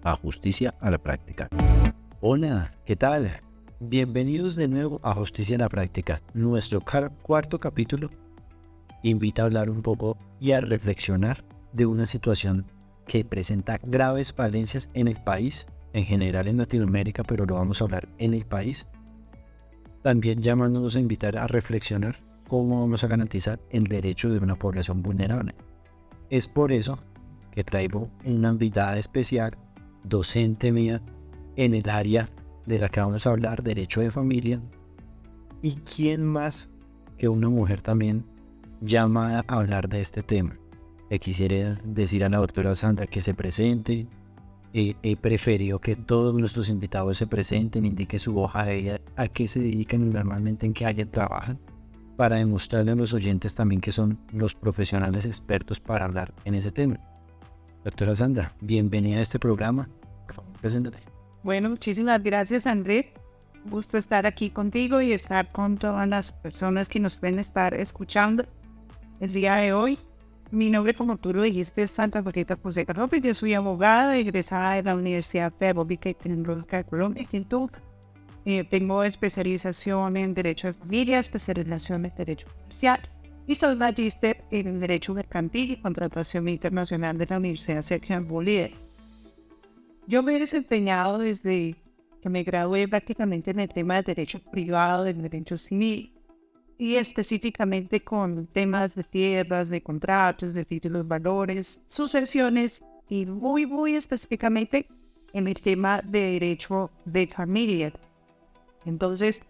a Justicia a la Práctica. Hola, ¿qué tal? Bienvenidos de nuevo a Justicia a la Práctica. Nuestro cuarto capítulo invita a hablar un poco y a reflexionar de una situación que presenta graves falencias en el país, en general en Latinoamérica, pero lo vamos a hablar en el país. También llamándonos a invitar a reflexionar cómo vamos a garantizar el derecho de una población vulnerable. Es por eso que traigo una invitada especial, docente mía, en el área de la que vamos a hablar, derecho de familia. ¿Y quién más que una mujer también llamada a hablar de este tema? Le quisiera decir a la doctora Sandra que se presente. He preferido que todos nuestros invitados se presenten, indiquen su hoja de vida, a qué se dedican y normalmente en qué área trabajan, para demostrarle a los oyentes también que son los profesionales expertos para hablar en ese tema. Doctora Sandra, bienvenida a este programa. Por favor, preséntate. Bueno, muchísimas gracias, Andrés. Gusto estar aquí contigo y estar con todas las personas que nos pueden estar escuchando el día de hoy. Mi nombre, como tú lo dijiste, es Sandra Julieta Fonseca López. Yo soy abogada egresada de la Universidad Pedagógica y Tecnológica de Colombia, aquí en Tunja. Tengo especialización en Derecho de Familia, especialización en Derecho Comercial y soy magíster en Derecho Mercantil y Contratación Internacional de la Universidad Sergio Bolívar. Yo me he desempeñado desde que me gradué prácticamente en el tema de Derecho Privado, del Derecho Civil, y específicamente con temas de tierras, de contratos, de títulos, valores, sucesiones y muy específicamente en el tema de derecho de familia. Entonces,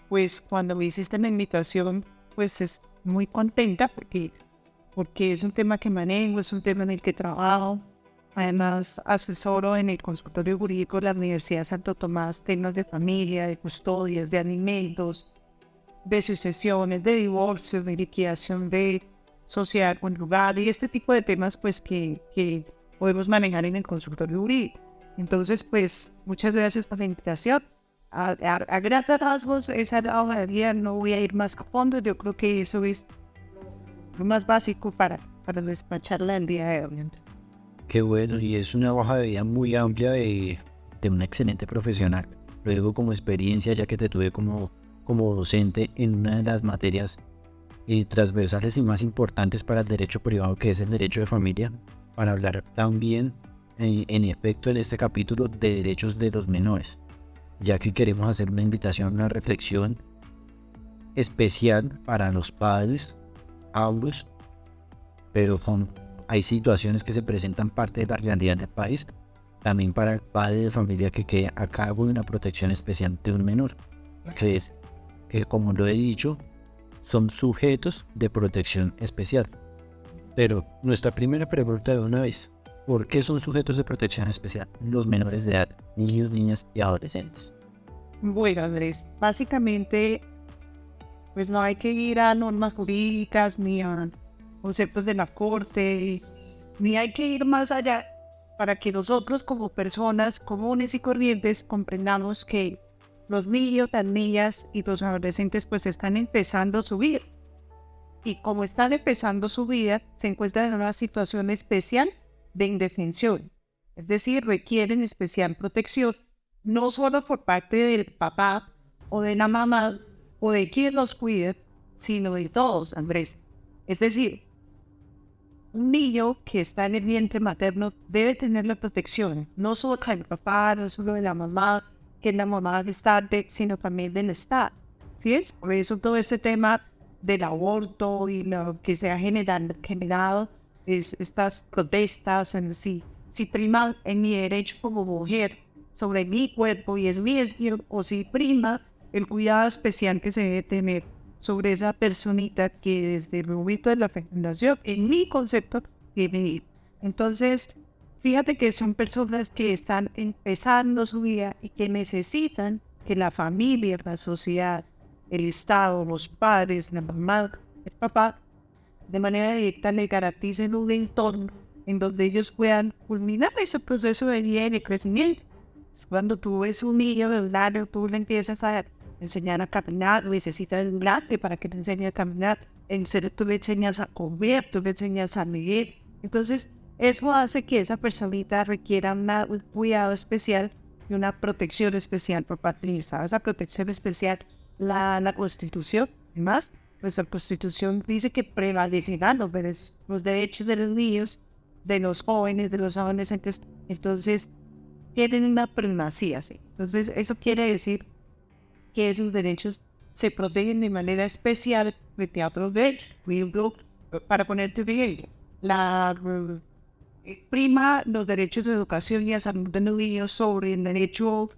pues cuando me hiciste la invitación, pues es muy contenta porque es un tema que manejo, es un tema en el que trabajo. Además, asesoro en el consultorio jurídico de la Universidad de Santo Tomás temas de familia, de custodias, de alimentos, de sucesiones, de divorcio, de liquidación de sociedad conyugal y este tipo de temas pues que podemos manejar en el consultorio jurídico. Entonces, pues, muchas gracias por la invitación. A grandes rasgos, esa hoja de vida, no voy a ir más a fondo. Yo creo que eso es lo más básico para despacharla el día de hoy. Qué bueno, y es una hoja de vida muy amplia de una excelente profesional. Lo digo como experiencia, ya que te tuve como docente en una de las materias transversales y más importantes para el derecho privado, que es el derecho de familia, para hablar también, en efecto, en este capítulo de derechos de los menores, ya que queremos hacer una invitación, una reflexión especial para los padres, ambos, pero hay situaciones que se presentan parte de la realidad del país, también para el padre de familia que quede a cargo de una protección especial de un menor, que como lo he dicho, son sujetos de protección especial. Pero nuestra primera pregunta de una vez: ¿por qué son sujetos de protección especial los menores de edad, niños, niñas y adolescentes? Bueno, Andrés, básicamente, pues no hay que ir a normas jurídicas ni a conceptos de la corte, ni hay que ir más allá para que nosotros como personas comunes y corrientes comprendamos que los niños, las niñas y los adolescentes pues están empezando su vida. Y como están empezando su vida, se encuentran en una situación especial de indefensión. Es decir, requieren especial protección, no solo por parte del papá o de la mamá o de quien los cuide, sino de todos, Andrés. Es decir, un niño que está en el vientre materno debe tener la protección, no solo del papá, no solo de la mamá, que es la mamá gestante, sino también del Estado. ¿Sí es? Por eso todo este tema del aborto y lo que se ha generado estas protestas en sí. Si prima en mi derecho como mujer sobre mi cuerpo y es mi decisión, o si prima el cuidado especial que se debe tener sobre esa personita que desde el momento de la fecundación, en mi concepto, tiene vida. Entonces, fíjate que son personas que están empezando su vida y que necesitan que la familia, la sociedad, el Estado, los padres, la mamá, el papá, de manera directa le garanticen un entorno en donde ellos puedan culminar ese proceso de vida y de crecimiento. Cuando tú ves un niño de un año, tú le empiezas a enseñar a caminar, necesitas un grande para que le enseñe a caminar. En serio, tú le enseñas a comer, tú le enseñas a leer. Entonces, Eso hace que esa personita requiera un cuidado especial y una protección especial por parte del Estado. Esa protección especial la Constitución. Además, pues la Constitución dice que prevalecerán los derechos de los niños, de los jóvenes, de los adolescentes. Entonces, tienen una primacía, ¿sí? Entonces, eso quiere decir que esos derechos se protegen de manera especial frente a otros derechos. Por ejemplo, para ponerte un ejemplo, la prima los derechos de educación y de salud de los niños sobre el derecho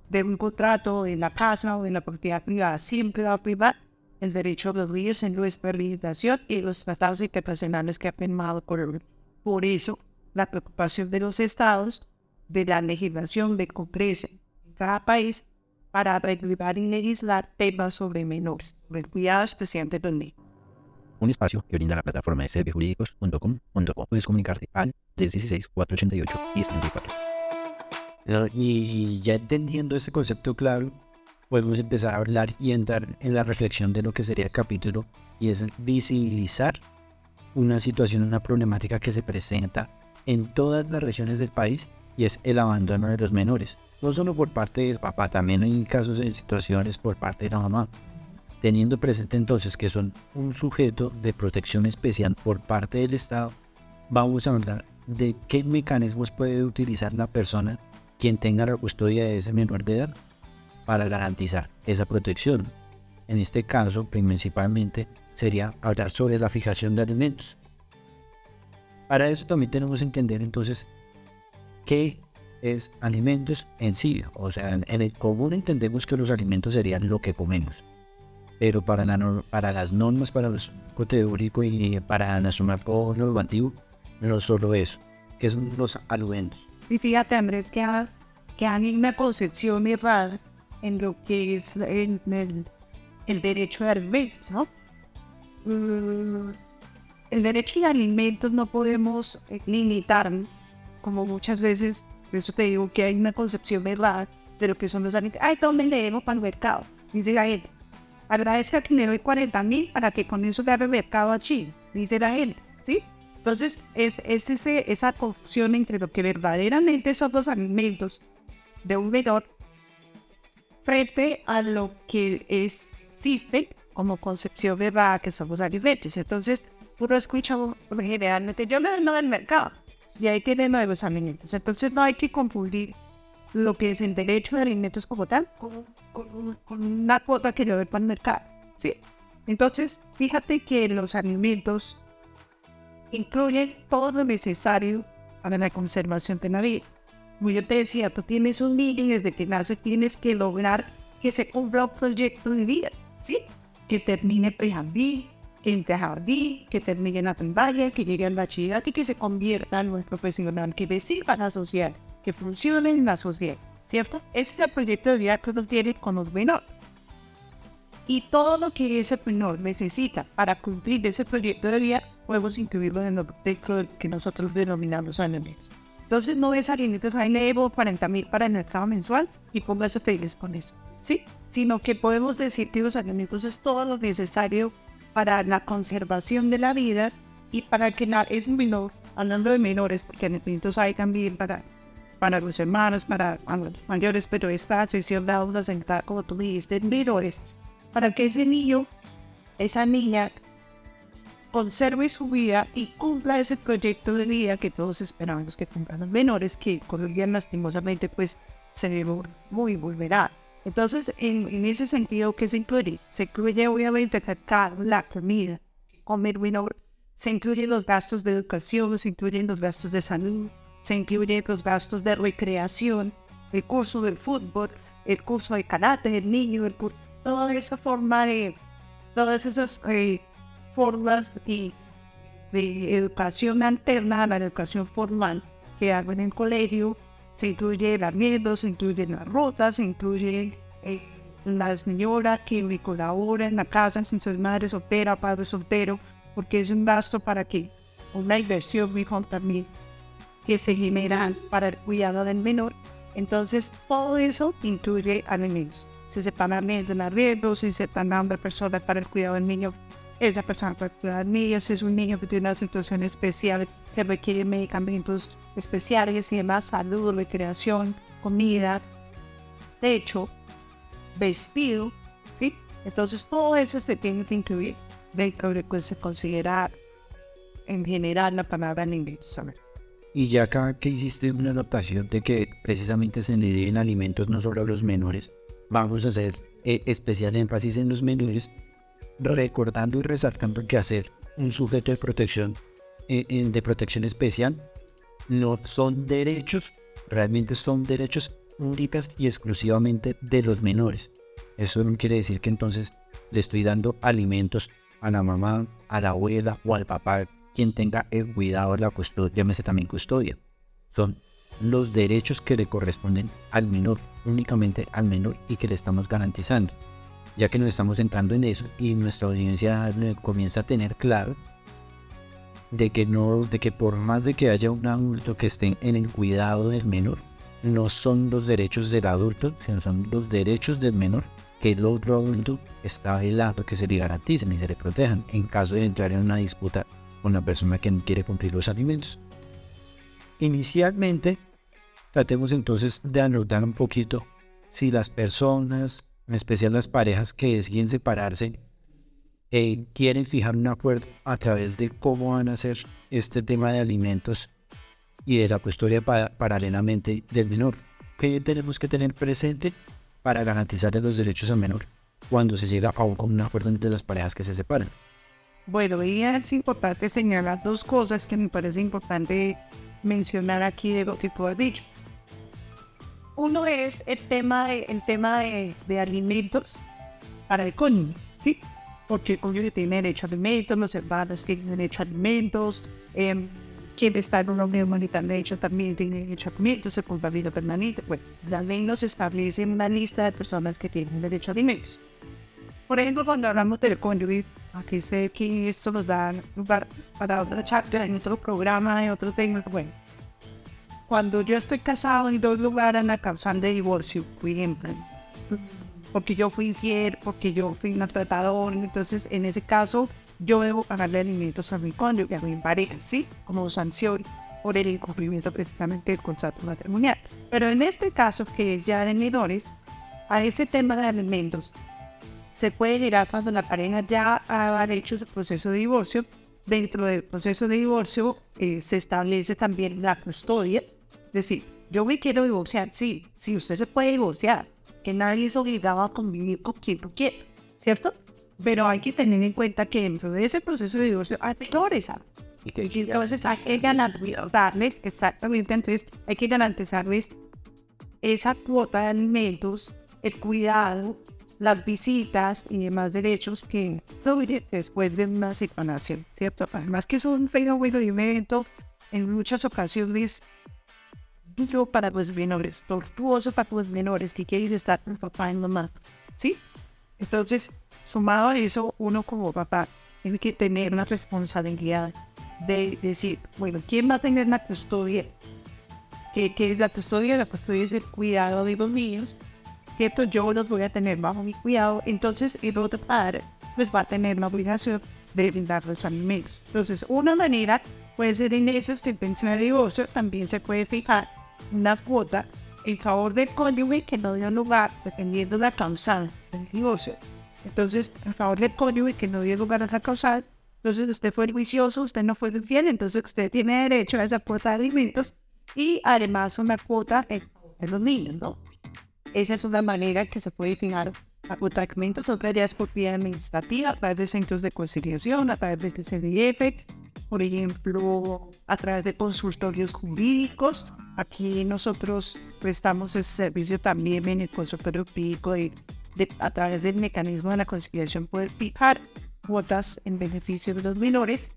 de un contrato en la casa o en la propiedad privada. Siempre va a primar el derecho de los niños en nuestra legislación y los tratados internacionales que ha firmado por eso la preocupación de los estados, de la legislación del Congreso en cada país para regular y legislar temas sobre menores, sobre el cuidado especial de los niños. Un espacio que brinda la plataforma de servijurídicos.com.co. Puedes comunicarte al 316-488-1034. Y ya entendiendo este concepto claro, podemos empezar a hablar y entrar en la reflexión de lo que sería el capítulo, y es visibilizar una situación, una problemática que se presenta en todas las regiones del país, y es el abandono de los menores. No solo por parte del papá, también hay casos en situaciones por parte de la mamá. Teniendo presente entonces que son un sujeto de protección especial por parte del Estado, vamos a hablar de qué mecanismos puede utilizar la persona quien tenga la custodia de ese menor de edad para garantizar esa protección. En este caso, principalmente, sería hablar sobre la fijación de alimentos. Para eso también tenemos que entender entonces qué es alimentos en sí. O sea, en el común entendemos que los alimentos serían lo que comemos. Pero para las normas, para los teórico y para nuestro marco normativo, no solo eso, que son los alimentos. Sí, fíjate, Andrés, que hay una concepción errada en lo que es el derecho de alimentos, ¿no? El derecho de alimentos no podemos limitar, como muchas veces, por eso te digo que hay una concepción errada de lo que son los alimentos. Ay, ¿dónde le debo para el mercado? Dice la gente. Agradezca que le doy 40,000 para que con eso le haga el mercado a Chile, dice la gente, ¿sí? Entonces, es esa confusión entre lo que verdaderamente son los alimentos de un menor frente a lo que existe como concepción verdad que son los alimentos. Entonces, uno escucha generalmente, yo me vengo del mercado y ahí tienen lo de los alimentos. Entonces, no hay que confundir lo que es el derecho de alimentos como tal con una cuota que yo doy para el mercado, ¿sí? Entonces, fíjate que los alimentos incluyen todo lo necesario para la conservación de la vida. Como yo te decía, tú tienes un niño y desde que nace tienes que lograr que se cumpla un proyecto de vida, ¿sí? Que termine prejardín, que entre jardín, que termine en la primaria, que llegue al bachillerato y que se convierta en un profesional que le sirva a la sociedad, que funcione en la sociedad, ¿cierto? Ese es el proyecto de vida que uno tiene con los menores. Y todo lo que ese menor necesita para cumplir ese proyecto de vida, podemos incluirlo dentro de lo que nosotros denominamos alimentos. Entonces no es alimentos, ahí le debo 40,000 para el mercado mensual y póngase feliz con eso, ¿sí? Sino que podemos decir que los alimentos es todo lo necesario para la conservación de la vida y para que es menor, hablando de menores, porque alimentos hay también para los hermanos, para los mayores, pero esta sesión la vamos a centrar, como tú dijiste, en menores, para que ese niño, esa niña, conserve su vida y cumpla ese proyecto de vida que todos esperamos que cumplan los menores, que Colombia lastimosamente pues se ve muy vulnerable. Entonces, en ese sentido, ¿qué se incluye? Se incluye obviamente la comida, comer menor, se incluyen los gastos de educación, se incluyen los gastos de salud, se incluyen los gastos de recreación, el curso de fútbol, el curso de karate del niño, todas esas formas de educación alterna a la educación formal que hago en el colegio. Se incluye el arriendo, se incluyen las rutas, se incluyen la señora que me colabora en la casa, si soy madre soltera, padre soltero, porque es un gasto para que una inversión mejor también que se genera para el cuidado del menor. Entonces todo eso incluye alimentos. Se separan el arriendo, se separan de personas para el cuidado del niño esa persona puede cuidar niños, si es un niño que tiene una situación especial que requiere medicamentos especiales y demás, salud, recreación, comida, techo, vestido, ¿sí? Entonces todo eso se tiene que incluir dentro de lo que se considera en general la palabra alimentos. Y ya acá que hiciste una anotación de que precisamente se le deben alimentos no solo a los menores, vamos a hacer especial énfasis en los menores, recordando y resaltando que hacer un sujeto de protección especial no son derechos, realmente son derechos únicas y exclusivamente de los menores. Eso no quiere decir que entonces le estoy dando alimentos a la mamá, a la abuela o al papá, quien tenga el cuidado, la custodia, llámese también custodia. Son los derechos que le corresponden al menor, únicamente al menor, y que le estamos garantizando. Ya que nos estamos entrando en eso y nuestra audiencia comienza a tener claro de que por más de que haya un adulto que esté en el cuidado del menor, no son los derechos del adulto, sino son los derechos del menor que el otro adulto está velando que se le garanticen y se le protejan en caso de entrar en una disputa con la persona que no quiere cumplir los alimentos. Inicialmente, tratemos entonces de anotar un poquito si las personas, en especial las parejas que deciden separarse, quieren fijar un acuerdo a través de cómo van a hacer este tema de alimentos y de la custodia paralelamente del menor. ¿Qué tenemos que tener presente para garantizarle los derechos al menor cuando se llega a un acuerdo entre las parejas que se separan? Bueno, y es importante señalar dos cosas que me parece importante mencionar aquí de lo que tú has dicho. Uno es el tema de alimentos para el cónyuge, ¿sí? Porque el cónyuge tiene derecho a alimentos, los hermanos tienen derecho a alimentos, quien está en una unión marital de hecho también tiene derecho a alimentos, el compromiso permanente. Bueno, la ley nos establece una lista de personas que tienen derecho a alimentos. Por ejemplo, cuando hablamos del cónyuge, aquí sé que esto nos da lugar para otra charla en otro programa, en otro tema. Bueno, cuando yo estoy casado y doy lugar a una causa de divorcio, por ejemplo, porque yo fui infiel, porque yo fui maltratador, entonces en ese caso yo debo pagarle alimentos a mi cónyuge, a mi pareja, ¿sí? Como sanción por el incumplimiento precisamente del contrato matrimonial. Pero en este caso, que es ya de menores, a ese tema de alimentos, se puede llegar cuando la pareja ya ha hecho su proceso de divorcio. Dentro del proceso de divorcio se establece también la custodia. Es decir, yo me quiero divorciar, sí, usted se puede divorciar, que nadie es obligado a convivir con quien no quiere, ¿cierto? Pero hay que tener en cuenta que dentro de ese proceso de divorcio hay menores, y entonces hay que garantizarles, exactamente, Andrés, hay que garantizarles esa cuota de alimentos, el cuidado, las visitas y demás derechos que fluyen después de una separación, ¿cierto? Además que es un fenómeno y un evento en muchas ocasiones duro para los menores, tortuoso para los menores que quieren estar con papá y mamá, ¿sí? Entonces, sumado a eso, uno como papá tiene que tener una responsabilidad de decir, bueno, ¿quién va a tener la custodia? ¿Qué es la custodia? La custodia es el cuidado de los niños, ¿cierto? Yo los voy a tener bajo mi cuidado, entonces el otro padre pues va a tener la obligación de brindar los alimentos. Entonces, una manera puede ser en esas de pensión de divorcio, también se puede fijar una cuota en favor del cónyuge que no dio lugar, dependiendo de la causal del divorcio. Entonces, en favor del cónyuge que no dio lugar a la causal, entonces usted fue juicioso, usted no fue infiel, entonces usted tiene derecho a esa cuota de alimentos y además una cuota en favor de los niños, ¿no? Esa es una manera que se puede fijar la cuota de alimentos. Otra ya es por vía administrativa, a través de centros de conciliación, a través del CDF, por ejemplo, a través de consultorios jurídicos. Aquí nosotros prestamos ese servicio también en el consultorio jurídico a través del mecanismo de la conciliación poder fijar cuotas en beneficio de los menores.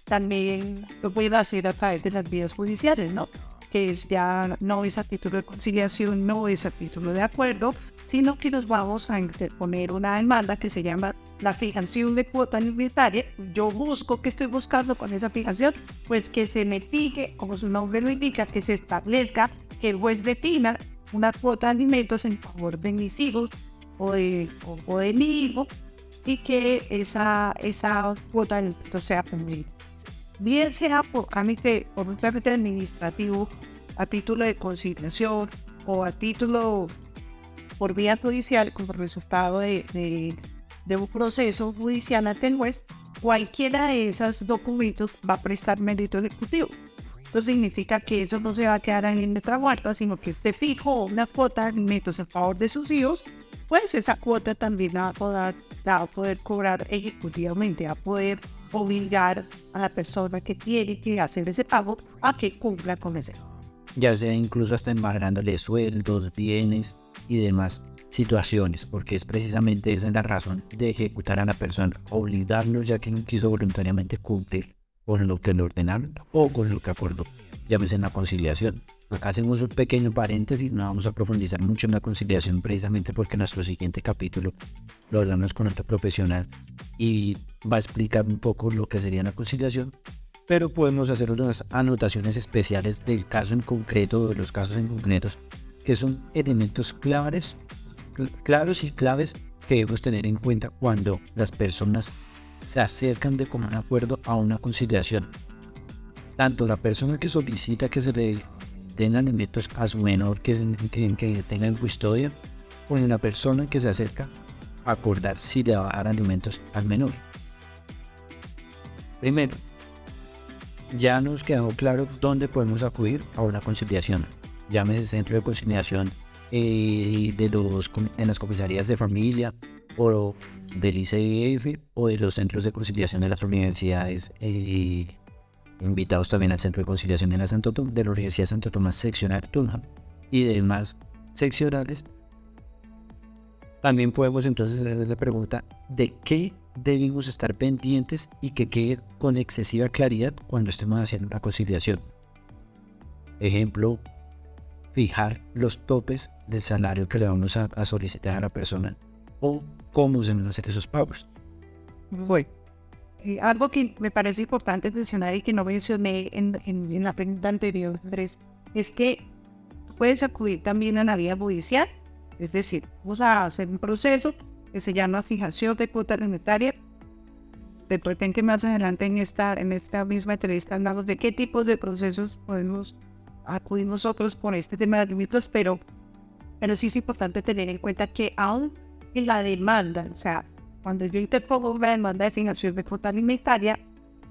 También lo puede hacer a través de las vías judiciales, ¿no? Que es ya no es a título de conciliación, no es a título de acuerdo, sino que nos vamos a interponer una demanda que se llama la fijación de cuota alimentaria. Yo busco, ¿qué estoy buscando con esa fijación? Pues que se me fije, como su nombre lo indica, que se establezca, que el juez defina una cuota de alimentos en favor de mis hijos o de mi hijo, y que esa cuota del impuesto sea pendiente. Bien sea por un trámite administrativo a título de conciliación o a título por vía judicial como resultado de un proceso judicial ante el juez, cualquiera de esos documentos va a prestar mérito ejecutivo. Esto significa que eso no se va a quedar en letra muerta, sino que usted fijó una cuota de alimentos en favor de sus hijos, pues esa cuota también la va a poder cobrar ejecutivamente, va a poder obligar a la persona que tiene que hacer ese pago a que cumpla con ese. Ya sea incluso hasta embargándole sueldos, bienes y demás situaciones, porque es precisamente esa la razón de ejecutar a la persona, obligarlo ya que no quiso voluntariamente cumplir con lo que le ordenaron o con lo que acordó, llámese en la conciliación. Acá hacemos un pequeño paréntesis, no vamos a profundizar mucho en la conciliación precisamente porque en nuestro siguiente capítulo lo hablamos con otro profesional y va a explicar un poco lo que sería la conciliación, pero podemos hacer unas anotaciones especiales del caso en concreto, de los casos en concretos, que son elementos claros y claves que debemos tener en cuenta cuando las personas se acercan de común acuerdo a una conciliación. Tanto la persona que solicita que se le den alimentos a su menor que tenga en custodia, o la persona que se acerca a acordar si le va a dar alimentos al menor. Primero, ya nos quedó claro dónde podemos acudir a una conciliación, llámese centro de conciliación en las comisarías de familia o del ICF o de los centros de conciliación de las universidades, invitados también al centro de conciliación de la Universidad de Santo Tomás seccional Tunja y demás seccionales. También podemos entonces hacer la pregunta de qué debemos estar pendientes y que quede con excesiva claridad cuando estemos haciendo una conciliación. Ejemplo, fijar los topes del salario que le vamos a solicitar a la persona o cómo se van a hacer esos pagos. Bueno, algo que me parece importante mencionar y que no mencioné en la pregunta anterior, Andrés, es que puedes acudir también a la vía judicial, es decir, vamos a hacer un proceso que se llama fijación de cuota alimentaria. Recuerden que más adelante en esta misma entrevista hablamos de qué tipos de procesos podemos acudir nosotros por este tema de alimentos, pero sí es importante tener en cuenta que aún en la demanda, o sea, cuando yo interpongo una demanda de fijación de cuota alimentaria,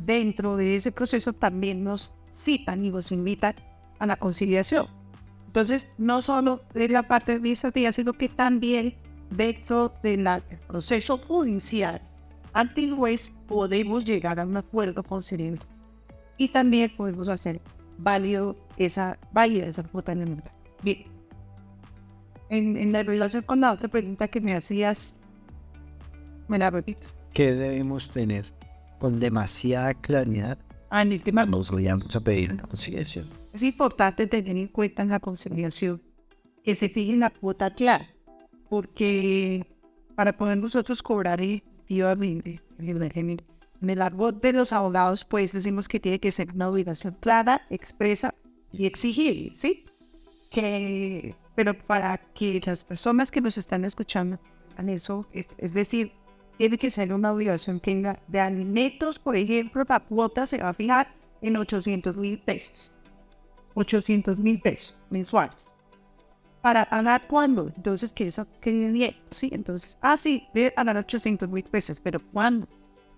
dentro de ese proceso también nos citan y nos invitan a la conciliación. Entonces, no solo es la parte administrativa, sino que también dentro del proceso judicial ante el juez podemos llegar a un acuerdo conciliatorio y también podemos hacer válida esa cuota alimentaria. Bien, en la relación con la otra pregunta que me hacías, ¿me la repites? ¿Qué debemos tener con demasiada claridad? En el tema Nos vayamos a pedir una conciliación. es importante tener en cuenta en la conciliación que se fije la cuota clara, porque para poder nosotros cobrar efectivamente en el árbol de los abogados, pues decimos que tiene que ser una obligación clara, expresa y exigible, ¿sí? Pero para que las personas que nos están escuchando hagan eso, es decir, tiene que ser una obligación que tenga de alimentos, por ejemplo, la cuota se va a fijar en 800,000 pesos. 800,000 pesos mensuales. ¿Para pagar cuándo? Entonces, que eso quede bien, ¿sí? Entonces, sí, debe pagar 800,000 pesos, pero ¿cuándo?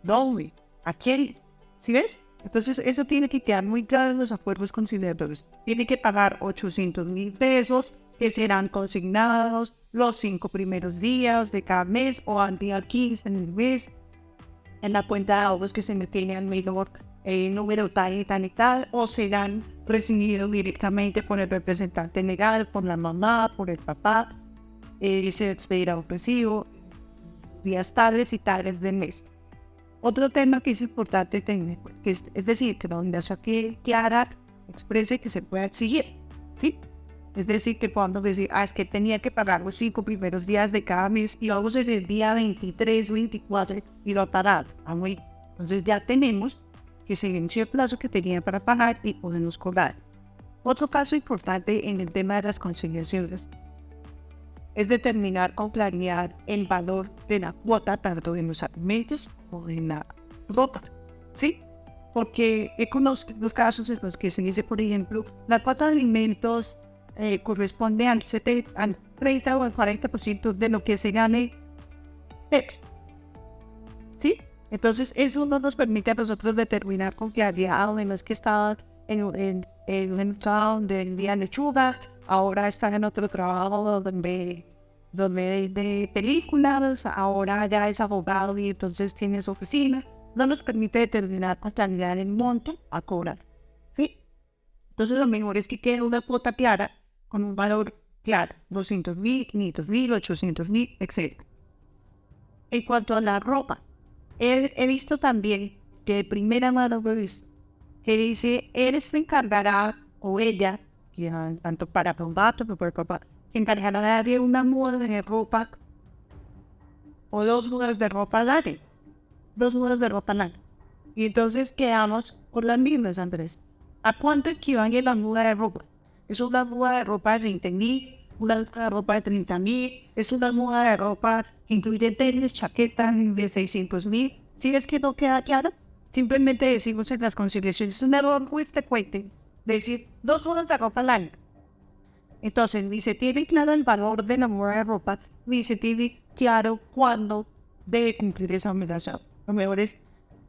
¿Dónde? ¿A quién? ¿Sí ves? Entonces, eso tiene que quedar muy claro en los acuerdos conciliatorios. Tiene que pagar 800,000 pesos, que serán consignados los 5 primeros días de cada mes o al día 15 en el mes, en la cuenta de ahorros que se le tiene al menor número tal y tal y tal, o serán recibidos directamente por el representante legal, por la mamá, por el papá, se expedirá un recibo días tales y tales del mes. Otro tema que es importante tener, es decir, que la obligación clara exprese que se pueda exigir, ¿sí? Es decir, que podamos decir, es que tenía que pagar los 5 primeros días de cada mes y vamos en el día 23, 24 y lo ha parado. Entonces ya tenemos que se venció el plazo que tenía para pagar y podemos cobrar. Otro caso importante en el tema de las conciliaciones es determinar con claridad el valor de la cuota tanto en los alimentos como en la ropa, ¿sí? Porque he conocido los casos en los que se dice, por ejemplo, la cuota de alimentos corresponde al 30 o al 40% de lo que se gane, ¿sí? Entonces eso no nos permite a nosotros determinar con claridad, bueno, es que estaba en un trabajo donde vendía lechuga, ahora está en otro trabajo donde vende películas, ahora ya es abogado y entonces tiene su oficina. No nos permite determinar con claridad el monto a cobrar, ¿sí? Entonces lo mejor es que quede una cuota clara, con un valor claro, 200.000, 500.000, 800.000, etc. En cuanto a la ropa, he visto también que de primera mano lo he visto, que dice, él se encargará, o ella, tanto para un vato como para el papá, se encargará de darle una muda de ropa, o 2 mudas de ropa al año. 2 mudas de ropa al año. Y entonces quedamos por las mismas, Andrés. ¿A cuánto equivale la muda de ropa? ¿Es una muda de ropa de 20.000? ¿Una muda de ropa de 30.000? ¿Es una muda de ropa que incluye tenis, chaqueta de 600.000? ¿Sí es que no queda claro? Simplemente decimos en las conciliaciones, es un error muy frecuente decir 2 mudas de ropa al año. Entonces, ni se tiene claro el valor de la muda de ropa, ni se tiene claro cuándo debe cumplir esa obligación. Lo mejor es,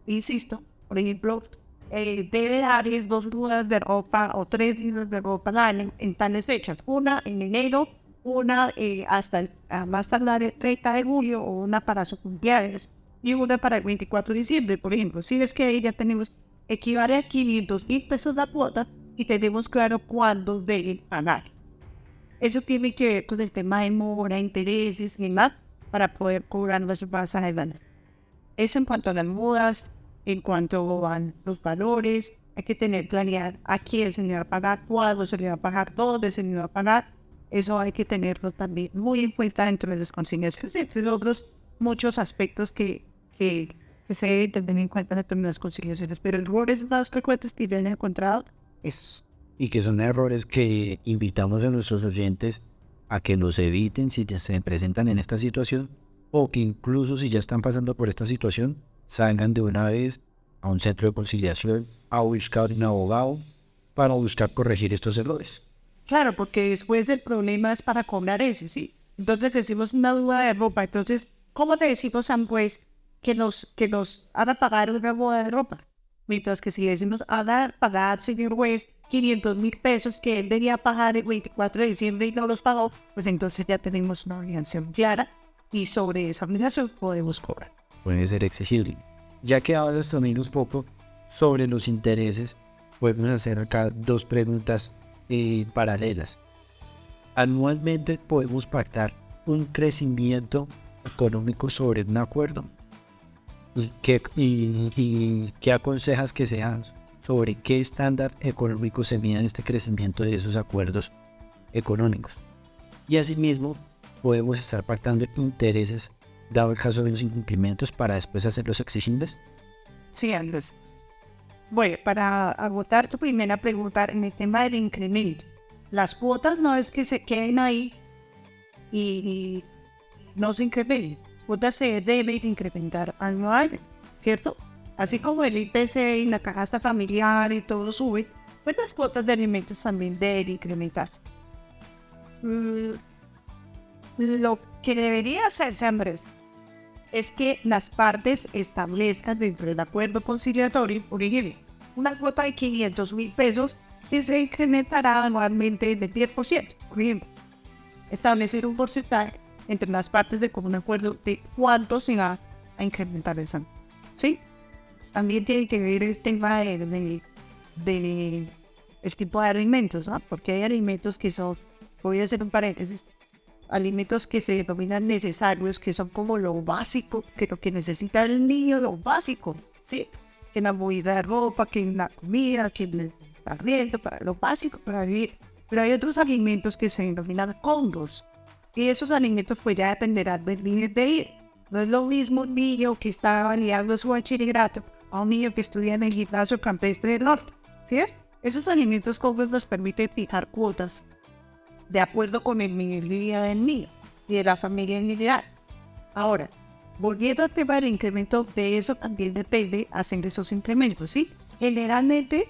insisto, por ejemplo, debe darles 2 mudas de ropa o 3 mudas de ropa al año en tales fechas. Una en enero, una hasta más tardar el 30 de julio o una para su cumpleaños y una para el 24 de diciembre, por ejemplo. Si es que ya tenemos, equivale a 500.000 pesos la cuota y tenemos claro cuándo deben pagar. Eso tiene que ver con el tema de mora, intereses y demás para poder cobrar los pasajes de banda. Eso en cuanto a las mudas, en cuanto a los valores, hay que tener claridad a quién se le va a pagar, cuándo se le va a pagar, dónde se le va a pagar. Eso hay que tenerlo también muy en cuenta dentro de las conciliaciones, entre otros muchos aspectos que se deben tener en cuenta dentro de las conciliaciones. Pero errores más frecuentes que yo he encontrado, esos. Y que son errores que invitamos a nuestros oyentes a que los eviten si ya se presentan en esta situación, o que incluso si ya están pasando por esta situación, salgan de una vez a un centro de conciliación a buscar un abogado para buscar corregir estos errores. Claro, porque después el problema es para cobrar eso, ¿sí? Entonces decimos una duda de ropa, entonces, ¿cómo te decimos a un juez que nos haga pagar una muda de ropa? Mientras que si decimos, haga pagar, señor juez, 500.000 pesos que él debía pagar el 24 de diciembre y no los pagó, pues entonces ya tenemos una obligación clara y sobre esa obligación podemos cobrar. Puede ser exigible. Ya que hablas también un poco sobre los intereses, podemos hacer acá 2 preguntas paralelas. Anualmente podemos pactar un crecimiento económico sobre un acuerdo. ¿Y qué aconsejas que sean sobre qué estándar económico se mida este crecimiento de esos acuerdos económicos? Y asimismo, podemos estar pactando intereses, dado el caso de los incumplimientos, para después hacerlos exigibles. Sí, Andrés. Bueno, para agotar tu primera pregunta en el tema del incremento, las cuotas no es que se queden ahí y no se incrementen. Las cuotas se deben incrementar año a año, ¿cierto? Así como el IPC y la canasta familiar y todo sube, pues las cuotas de alimentos también deben incrementarse. Lo que debería hacerse, Andrés, es que las partes establezcan dentro del acuerdo conciliatorio, por ejemplo, una cuota de 500.000 pesos que se incrementará anualmente del 10%, por ejemplo. Establecer un porcentaje entre las partes de común acuerdo de cuánto se va a incrementar esa. ¿Sí? También tiene que ver el tema de el tipo de alimentos, ¿no? Porque hay alimentos que son, voy a hacer un paréntesis, alimentos que se denominan necesarios, que son como lo básico, que lo que necesita el niño, lo básico, ¿sí? Que la movida de ropa, que la comida, que el arriendo, para lo básico para vivir. Pero hay otros alimentos que se denominan combos, y esos alimentos pues ya dependerán del nivel de ir. No es lo mismo un niño que está validando su bachillerato a un niño que estudia en el gimnasio campestre del norte, ¿sí es? Esos alimentos combos nos permiten fijar cuotas de acuerdo con el nivel de vida del niño. y de la familia en general. Ahora, volviendo al tema del incremento, de eso también depende hacer esos incrementos, ¿sí? Generalmente,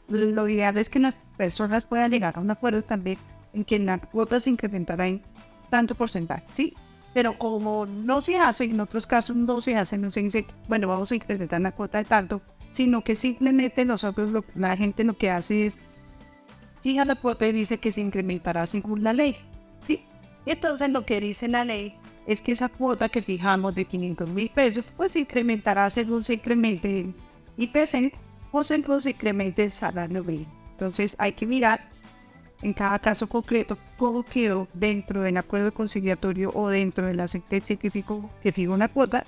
lo ideal es que las personas puedan llegar a un acuerdo también en que la cuota se incrementará en tanto porcentaje, ¿sí? Pero como no se hace, en otros casos no se hace, no se dice, bueno, vamos a incrementar la cuota de tanto, sino que simplemente nosotros, la gente lo que hace es, fija la cuota y dice que se incrementará según la ley, ¿sí? Y entonces lo que dice la ley es que esa cuota que fijamos de 500,000 pesos, pues se incrementará según se incremente el IPC o según se incremente el salario mínimo. Entonces hay que mirar en cada caso concreto cómo quedó dentro del acuerdo conciliatorio o dentro de la sentencia que fijó una cuota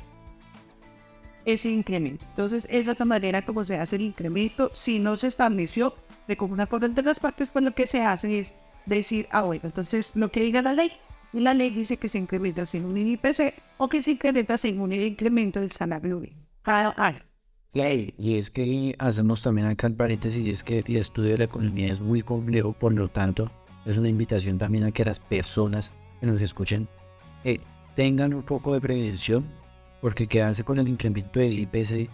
ese incremento. Entonces esa es la manera como se hace el incremento. Si no se estableció de común acuerdo entre las partes, pues lo que se hace es decir, bueno, entonces lo que diga la ley. Y la ley dice que se incrementa según el IPC o que se incrementa según el incremento del salario mínimo cada año. Y es que hacemos también acá el paréntesis, es que el estudio de la economía es muy complejo, por lo tanto es una invitación también a que las personas que nos escuchen tengan un poco de prevención, porque quedarse con el incremento del IPC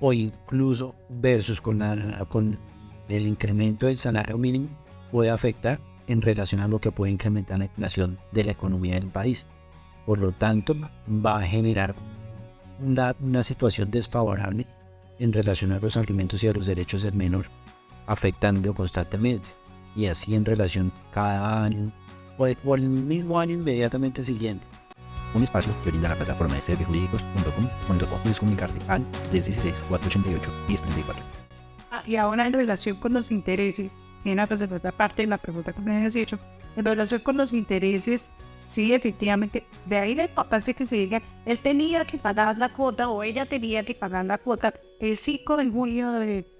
o incluso versus con el incremento del salario mínimo puede afectar en relación a lo que puede incrementar la inflación de la economía del país. Por lo tanto, va a generar una situación desfavorable en relación a los alimentos y a los derechos del menor, afectando constantemente, y así en relación cada año o el mismo año inmediatamente siguiente. Un espacio que brinda la plataforma de servijurídicos.com, donde puedes comunicarte al 316-488-1034. Y ahora en relación con los intereses, en la segunda parte de la pregunta que me has hecho, en relación con los intereses, sí, efectivamente, de ahí la importancia que se diga, él tenía que pagar la cuota o ella tenía que pagar la cuota el 5 de junio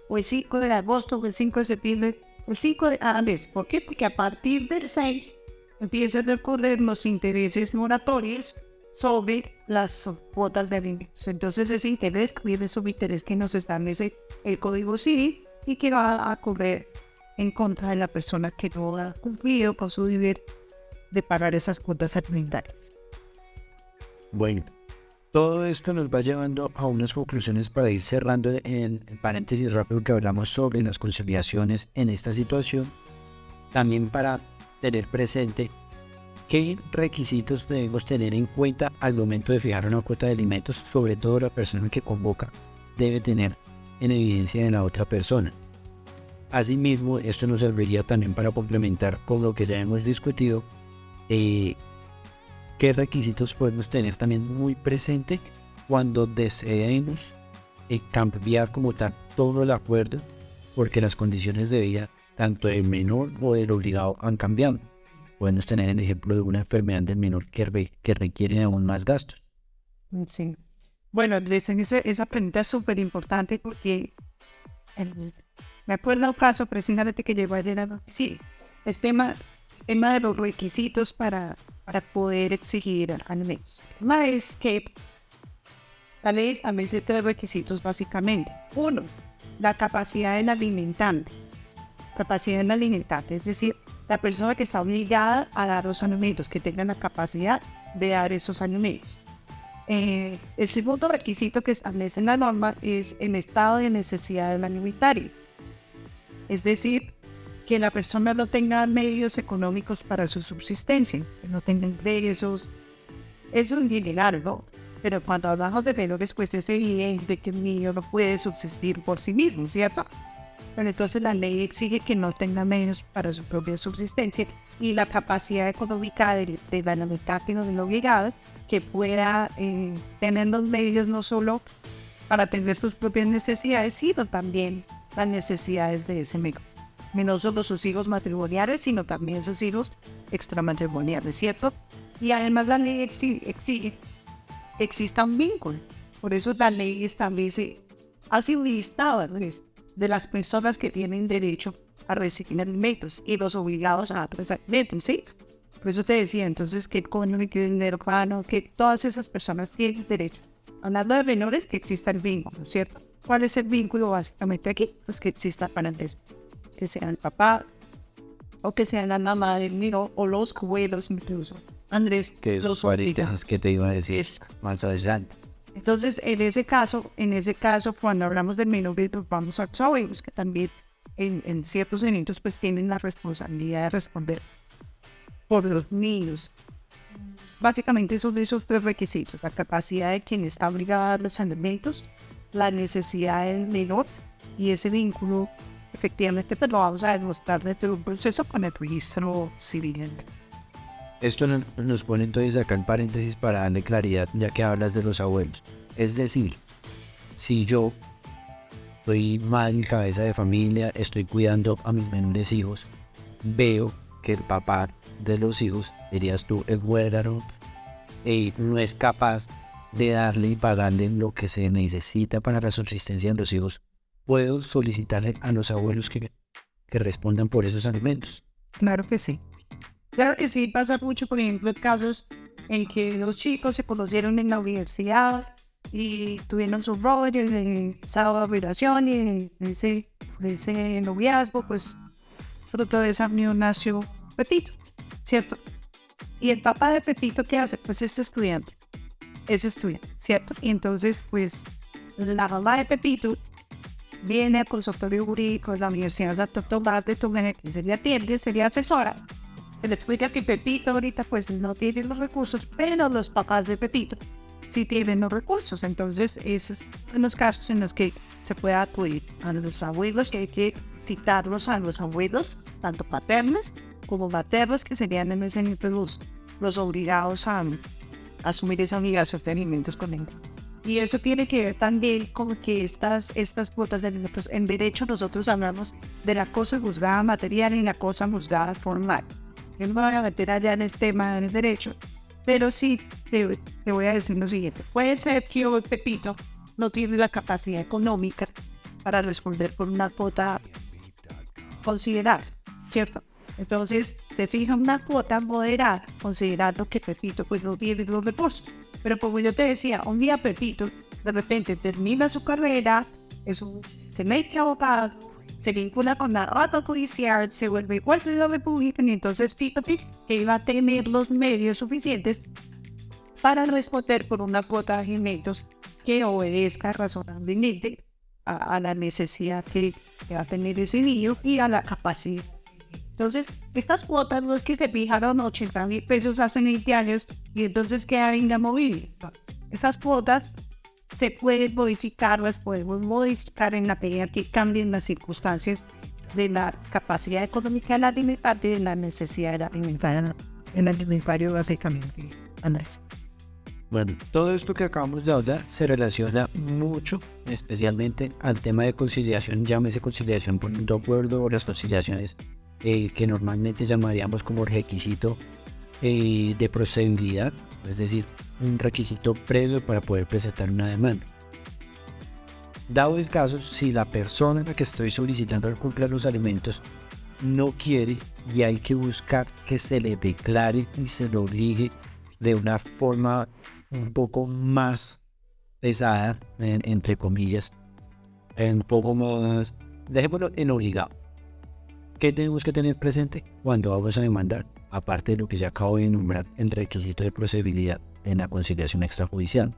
o el 5 de agosto o el 5 de septiembre, el 5 de cada mes. ¿Por qué? Porque a partir del 6 empiezan a correr los intereses moratorios sobre las cuotas de alimentos. Entonces ese interés es un interés que nos establece el Código Civil y que va a correr en contra de la persona que no ha cumplido con su deber de pagar esas cuotas alimentarias. Bueno, todo esto nos va llevando a unas conclusiones para ir cerrando en el paréntesis rápido que hablamos sobre las conciliaciones en esta situación, también para tener presente qué requisitos debemos tener en cuenta al momento de fijar una cuota de alimentos. Sobre todo la persona que convoca debe tener en evidencia de la otra persona. Asimismo, esto nos serviría también para complementar con lo que ya hemos discutido, qué requisitos podemos tener también muy presente cuando deseemos cambiar como tal todo el acuerdo, porque las condiciones de vida tanto del menor o del obligado han cambiado. Podemos tener el ejemplo de una enfermedad del menor que requiere aún más gastos. Sí. Bueno, esa pregunta es súper importante porque me acuerdo de un caso precisamente que llegó ayer a la oficina. El tema de los requisitos para poder exigir alimentos. El tema es que la ley establece 3 requisitos básicamente. 1, la capacidad del alimentante. Capacidad del alimentante, es decir, la persona que está obligada a dar los alimentos, que tenga la capacidad de dar esos alimentos. El segundo requisito que establece la norma es el estado de necesidad del alimentario. Es decir, que la persona no tenga medios económicos para su subsistencia, que no tenga ingresos. Eso en general, ¿no? Pero cuando hablamos de menores, pues es evidente que el niño no puede subsistir por sí mismo, ¿cierto? Pero entonces la ley exige que no tenga medios para su propia subsistencia y la capacidad económica del alimentante o del obligado, que pueda tener los medios no solo para atender sus propias necesidades, sino también las necesidades de ese menor. No solo sus hijos matrimoniales, sino también sus hijos extramatrimoniales, ¿cierto? Y además la ley exige que exista un vínculo. Por eso la ley establece, hace un listado de las personas que tienen derecho a recibir alimentos y los obligados a dar alimentos, ¿sí? Por eso te decía entonces que el cónyuge, que el hermano, que todas esas personas tienen derecho. Hablando de menores, que exista el vínculo, ¿cierto? ¿Cuál es el vínculo básicamente aquí? Pues que exista parentesco, que sea el papá o que sea la mamá del niño o los abuelos incluso. Andrés, Que los esos obliga. paréntesis que te iba a decir más adelante. Entonces, en ese caso, cuando hablamos del menor, pues vamos a los abuelos, que también en ciertos eventos pues tienen la responsabilidad de responder por los niños. Básicamente son esos tres requisitos: la capacidad de quien está obligado a dar los alimentos, la necesidad del menor y ese vínculo. Efectivamente, pues lo vamos a demostrar dentro de un proceso con el registro civil. Esto nos pone entonces acá en paréntesis para darle claridad, ya que hablas de los abuelos. Es decir, si yo soy madre y cabeza de familia, estoy cuidando a mis menores hijos, veo que el papá de los hijos, dirías tú, el huérgano, no es capaz de darle y pagarle lo que se necesita para la subsistencia de los hijos, puedo solicitarle a los abuelos que respondan por esos alimentos. Claro que sí. Claro que sí, pasa mucho, por ejemplo, en casos en que los chicos se conocieron en la universidad y tuvieron su rollo en esa relación y en ese noviazgo, pues fruto de esa unión nació Pepito, ¿cierto? Y el papá de Pepito, ¿qué hace? Pues es estudiante, ¿cierto? Y entonces, pues, la mamá de Pepito viene al consultorio jurídico de la Universidad de Santo Tomás de Tunja, que se le atiende, se le asesora. Se le explica que Pepito ahorita pues no tiene los recursos, pero los papás de Pepito sí tienen los recursos. Entonces, esos son los casos en los que se puede acudir a los abuelos, que hay que citarlos a los abuelos, tanto paternos como maternos, que serían en ese momento los obligados a asumir esa obligación de alimentos con él. Y eso tiene que ver también con que estas cuotas de alimentos, en derecho nosotros hablamos de la cosa juzgada material y la cosa juzgada formal. Yo no me voy a meter allá en el tema del derecho, pero sí te voy a decir lo siguiente. Puede ser que hoy Pepito no tiene la capacidad económica para responder por una cuota considerable, ¿cierto? Entonces se fija una cuota moderada, considerando que Pepito pues no tiene los recursos. Pero como yo te decía, un día Pepito de repente termina su carrera, se mete abogado, se vincula con la rata judicial, se vuelve juez de la república, y entonces fíjate que iba a tener los medios suficientes para responder por una cuota de alimentos que obedezca razonablemente a la necesidad que va a tener ese niño y a la capacidad. Entonces, estas cuotas no es que se fijaron 80,000 pesos hace 20 años y entonces queda inamovible. Esas cuotas se pueden modificar, las podemos modificar en la medida que cambien las circunstancias de la capacidad económica del alimentante y de la necesidad del alimentario básicamente, Andrés. Bueno, todo esto que acabamos de hablar se relaciona mucho, especialmente al tema de conciliación, llámese conciliación por mutuo acuerdo o las conciliaciones que normalmente llamaríamos como requisito de procedibilidad, es decir, un requisito previo para poder presentar una demanda. Dado el caso, si la persona a la que estoy solicitando el cumplir los alimentos no quiere, y hay que buscar que se le declare y se le obligue de una forma un poco más pesada, entre comillas, un poco más, dejémoslo en obligado. ¿Qué tenemos que tener presente cuando vamos a demandar? Aparte de lo que ya acabo de enumerar, el requisito de procedibilidad en la conciliación extrajudicial.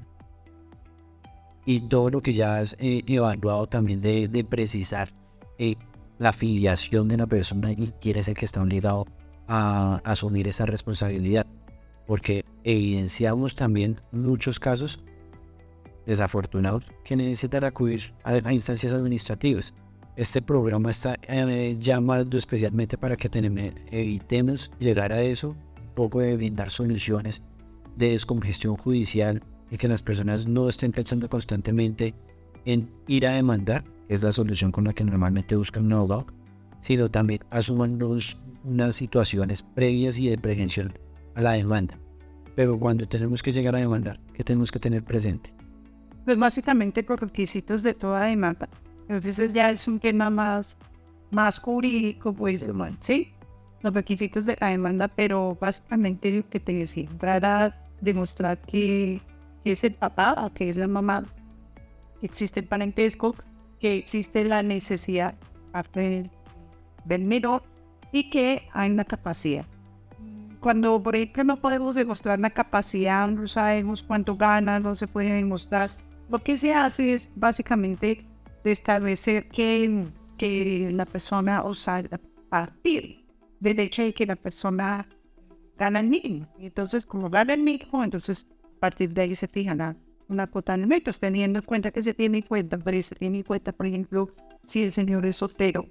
Y todo lo que ya has evaluado también de precisar la filiación de la persona y quién es el que está obligado a asumir esa responsabilidad. Porque evidenciamos también muchos casos desafortunados que necesitan acudir a instancias administrativas. Este programa está llamado especialmente para que evitemos llegar a eso, un poco de brindar soluciones de descongestión judicial y que las personas no estén pensando constantemente en ir a demandar, que es la solución con la que normalmente buscan un abogado, sino también asuman unas situaciones previas y de prevención a la demanda. Pero cuando tenemos que llegar a demandar, ¿qué tenemos que tener presente? Pues básicamente los requisitos de toda demanda. Entonces ya es un tema más jurídico, pues, ¿sí? Los requisitos de la demanda, pero básicamente lo que te decía, entrar a demostrar que es el papá o que es la mamá, que existe el parentesco, que existe la necesidad parte del menor y que hay una capacidad. cuando, por ejemplo, no podemos demostrar la capacidad, no sabemos cuánto gana, no se puede demostrar, lo que se hace es básicamente de establecer que la persona, o sea, a partir del hecho de que la persona gana el mínimo. Entonces, como gana el mínimo, entonces a partir de ahí se fija una cuota de alimentos, teniendo en cuenta que se tiene en cuenta, pero se tiene en cuenta, por ejemplo, si el señor es soltero,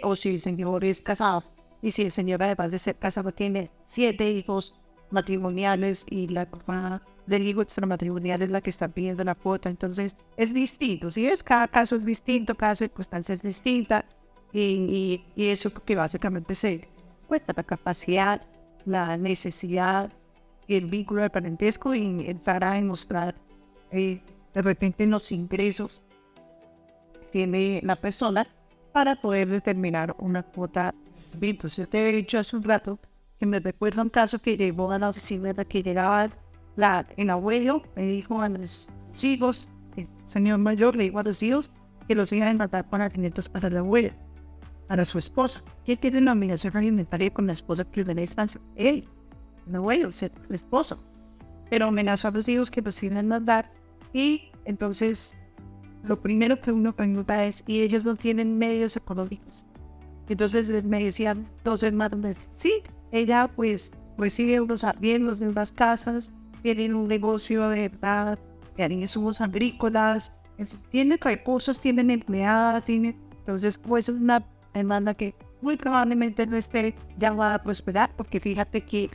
o si el señor es casado, y si el señor, además de ser casado, tiene 7 hijos matrimoniales y la mamá del hijo extramatrimonial es la que está pidiendo la cuota. Entonces es distinto, ¿sí? Cada caso es distinto, cada circunstancia es distinta, y eso que básicamente se cuenta la capacidad, la necesidad y el vínculo de parentesco, y entrar a demostrar de repente los ingresos que tiene la persona para poder determinar una cuota. Entonces te he dicho hace un rato que me recuerda un caso que llegó a la oficina en la que llegaba el abuelo, me dijo a los hijos, el señor mayor le dijo a los hijos que los iban a matar con alimentos para la abuela, para su esposa. ¿Quién tiene una obligación alimentaria con la esposa en primera instancia? Él, el abuelo, el esposo. Pero amenazó a los hijos que los iban a mandar, y entonces lo primero que uno pregunta es, ¿y ellos no tienen medios económicos? Entonces me decían 2 hermanos, sí, ella pues recibe unos arriendos de unas casas, tienen un negocio de verdad, de insumos agrícolas, en fin, tienen recursos, tienen empleadas, entonces pues es una demanda que muy probablemente no esté llamada a prosperar, porque fíjate que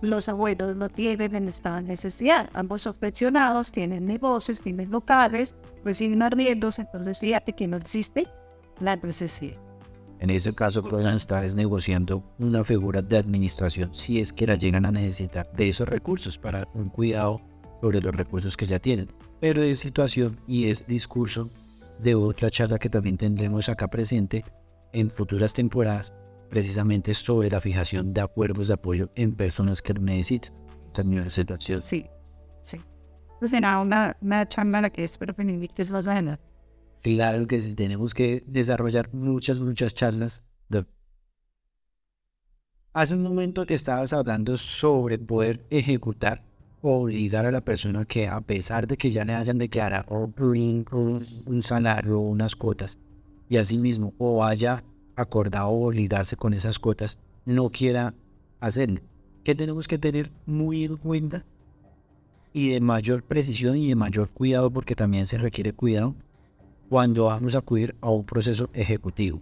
los abuelos no tienen en esta necesidad, ambos son pensionados, tienen negocios, tienen locales, reciben arriendos, entonces fíjate que no existe la necesidad. En ese caso, podrán estar negociando una figura de administración si es que la llegan a necesitar de esos recursos para un cuidado sobre los recursos que ya tienen. Pero es situación y es discurso de otra charla que también tendremos acá presente en futuras temporadas, precisamente sobre la fijación de acuerdos de apoyo en personas que lo necesitan. También es situación. Sí. Entonces será una charla a la que espero que me invites más adelante. Claro que sí, tenemos que desarrollar muchas charlas. Hace un momento que estabas hablando sobre poder ejecutar o obligar a la persona que, a pesar de que ya le hayan declarado un salario o unas cuotas, y asimismo o haya acordado obligarse con esas cuotas, no quiera hacerlo. ¿Qué tenemos que tener muy en cuenta? Y de mayor precisión y de mayor cuidado, porque también se requiere cuidado cuando vamos a acudir a un proceso ejecutivo.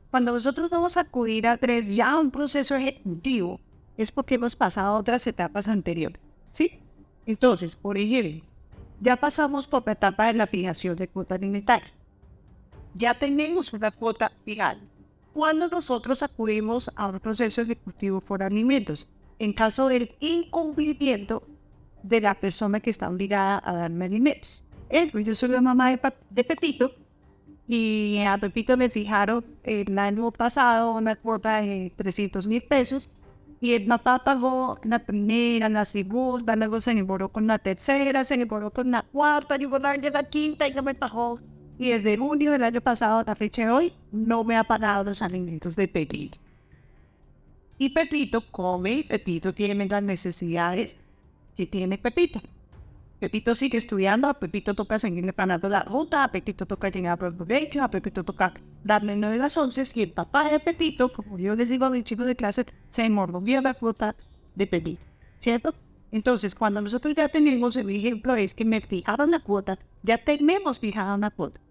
Cuando nosotros vamos a acudir a ya a un proceso ejecutivo, es porque hemos pasado otras etapas anteriores, ¿sí? Entonces, por ejemplo, ya pasamos por la etapa de la fijación de cuota alimentaria. Ya tenemos una cuota fijada. Cuando nosotros acudimos a un proceso ejecutivo por alimentos, en caso del incumplimiento de la persona que está obligada a darme alimentos. Yo soy la mamá de Pepito, y a Pepito le fijaron el año pasado una cuota de 300,000 pesos, y el papá pagó la primera, la segunda, luego se demoró con la tercera, se demoró con la cuarta, llegó la quinta y no me pagó. Y desde junio del año pasado a la fecha de hoy no me ha pagado los alimentos de Pepito. Y Pepito come, Pepito tiene las necesidades que tiene Pepito. Pepito sigue estudiando, a Pepito toca seguirle pagando la ruta, a Pepito toca llegar por el colegio, a Pepito toca darle 9 a las 11, y el papá de Pepito, como yo les digo a mis chicos de clase, se mordió la fruta de Pepito, ¿cierto? Entonces, cuando nosotros ya tenemos, el ejemplo es que me fijaron la cuota, ya tenemos fijada una cuota,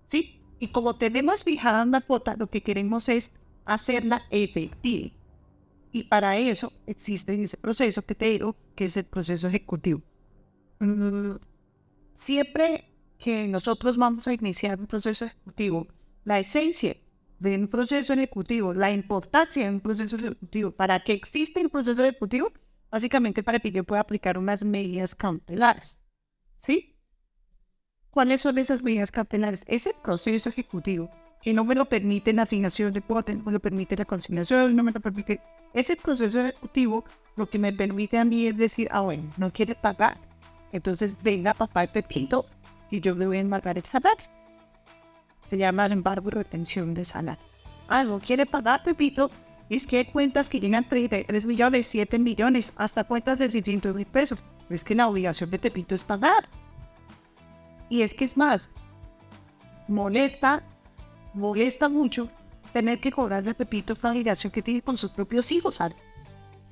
¿sí? Y como tenemos fijada una cuota, lo que queremos es hacerla efectiva. Y para eso existe ese proceso que te digo, que es el proceso ejecutivo. Siempre que nosotros vamos a iniciar un proceso ejecutivo, la esencia de un proceso ejecutivo, la importancia de un proceso ejecutivo, para que exista un proceso ejecutivo, básicamente para que yo pueda aplicar unas medidas cautelares, ¿sí? ¿Cuáles son esas medidas cautelares? Ese proceso ejecutivo que no me lo permite la fijación de cuotas, no me lo permite la conciliación, no me lo permite. Ese proceso ejecutivo lo que me permite a mí es decir, bueno, no quiere pagar. Entonces venga papá y Pepito y yo le voy a embargar el salario. Se llama el embargo y retención de salario. No quiere pagar Pepito, Es que hay cuentas que llegan a 33 millones, 7 millones, hasta cuentas de 600,000 pesos. Es que la obligación de Pepito es pagar. Y es que es más, molesta mucho tener que cobrarle a Pepito la obligación que tiene con sus propios hijos, ¿sabes?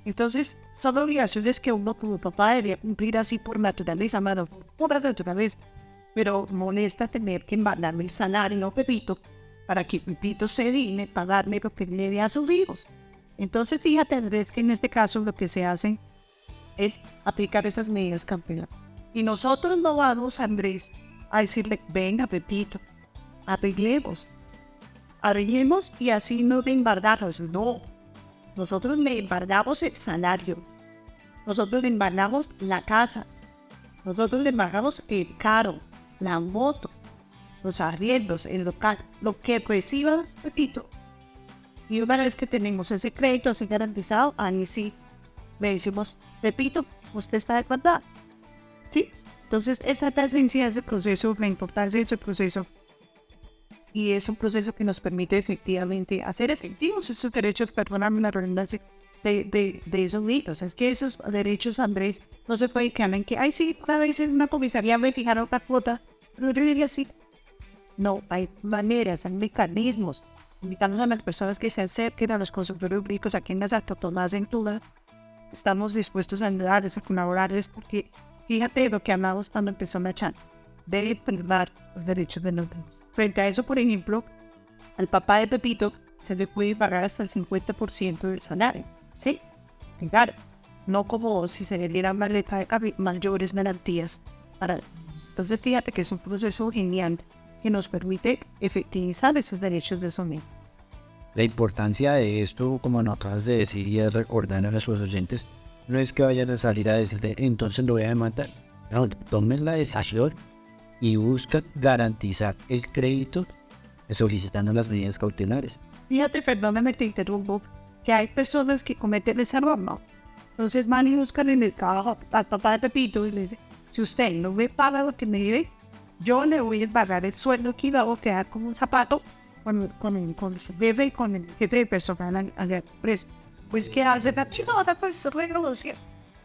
Entonces, son obligaciones que uno como papá debería cumplir así por naturaleza, mano, por naturaleza. Pero molesta tener que mandarme el salario a Pepito para que Pepito se digne pagarme lo que le debe a sus hijos. Entonces, fíjate, Andrés, que en este caso lo que se hace es aplicar esas medidas cautelares. Y nosotros no vamos, Andrés, a decirle, venga, Pepito, arreglemos y así no le embargamos. No, nosotros le embargamos el salario, nosotros le embargamos la casa, nosotros le embargamos el carro, la moto, los arriendos, el local, lo que reciba Pepito. Y una vez que tenemos ese crédito así garantizado, ahí sí le decimos, Pepito, usted está de verdad. ¿Sí? Entonces, esa es la esencia de ese proceso, la importancia de ese proceso. Y es un proceso que nos permite efectivamente hacer efectivos esos derechos, perdóname la redundancia, de esos niños. Es que esos derechos, Andrés, no se puede quedar en que, ay, sí, una vez en una comisaría me fijaron la cuota, pero yo diría así. No, hay maneras, hay mecanismos. Invitamos a las personas que se acerquen a los consultorios públicos aquí en las Autotomás en Tula. Estamos dispuestos a ayudarles, a colaborarles, porque fíjate lo que hablamos cuando empezó la charla. Debe primar los derechos de los niños. Frente a eso, por ejemplo, al papá de Pepito se le puede pagar hasta el 50% del salario, ¿sí? Claro, no como si se le diera una letra de mayores garantías para. Entonces, fíjate que es un proceso genial que nos permite efectivizar esos derechos de esos niños. La importancia de esto, como nos acabas de decir, y es recordar a nuestros oyentes, no es que vayan a salir a decirle, entonces lo voy a demandar. No, tomen la decisión y buscan garantizar el crédito solicitando las medidas cautelares. Fíjate, perdóname, te interrumpo, que hay personas que cometen ese error, ¿no? Entonces van y buscan en el trabajo al papá de Pepito y le dicen, si usted no me paga lo que me debe, yo le voy a pagar el sueldo que lo hago quedar como un zapato con su jefe y con el jefe de personal a la empresa. Pues, ¿qué hace la chica? Pues renuncia.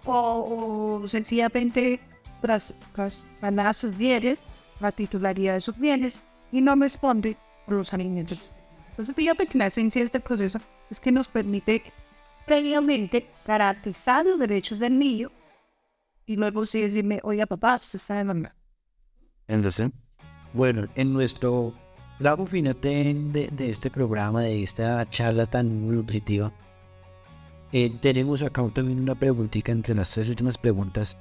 O sencillamente tras ganar sus bienes, la titularidad de sus bienes, y no responde por los alimentos. Entonces, fíjate que la esencia de este proceso es que nos permite previamente garantizar los derechos del niño y luego sí decirme, oiga papá, usted está demandando. Entonces, bueno, en nuestro trago final de este programa, de esta charla tan nutritiva, tenemos acá también una preguntita entre las 3 últimas preguntas.